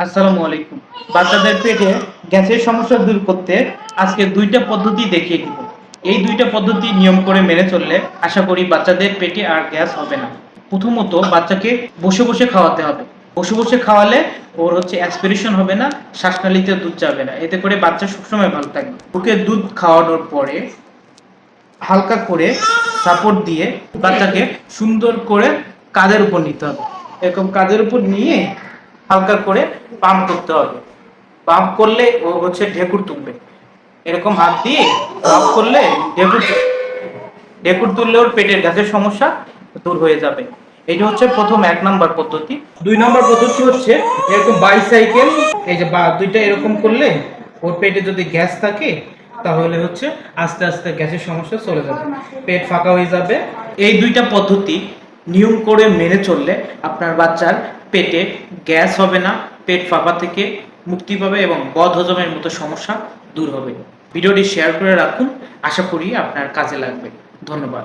আসসালামু আলাইকুম। বাচ্চাদের পেটে গ্যাসের সমস্যা দূর করতে আজকে দুইটা পদ্ধতি দেখিয়ে দিব। এই দুইটা পদ্ধতি নিয়ম করে মেনে চললে আশা করি বাচ্চাদের পেটে আর গ্যাস হবে না। প্রথমত বাচ্চাকে বসে বসে খাওয়াতে হবে। বসে বসে খাওয়ালে ওর অ্যাসপিরেশন হবে না, শ্বাসনালীতে দুধ যাবে না, এতে করে বাচ্চা সবসময় ভালো থাকবে। ওকে দুধ খাওয়ানোর পরে হালকা করে সাপোর্ট দিয়ে বাচ্চাকে সুন্দর করে কাঁধের উপর নিতে হবে। এরকম কাঁধের উপর নিয়ে হালকা করে পাম্প করতে হবে। পাম্প করলে ও ঢেকুর তুলবে। এরকম হাত দিয়ে পাম্প করলে ঢেকুর তুললে ওর পেটের গ্যাসের সমস্যা দূর হয়ে যাবে। এটা প্রথম 1 নম্বর পদ্ধতি। 2 নম্বর পদ্ধতি এরকম বাইসাইকেল, এই যে দুইটা এরকম করলে ওর পেটে যদি গ্যাস থাকে তাহলে আস্তে আস্তে গ্যাসের সমস্যা চলে যাবে, পেট ফাঁকা হয়ে যাবে। এই দুইটা পদ্ধতি নিয়ম করে মেনে চললে আপনার বাচ্চার পেটে গ্যাস হবে না, পেট ফাঁপা থেকে মুক্তি পাবে এবং বদহজমের মতো সমস্যা দূর হবে। ভিডিওটি শেয়ার করে রাখুন, আশা করি আপনার কাজে লাগবে। ধন্যবাদ।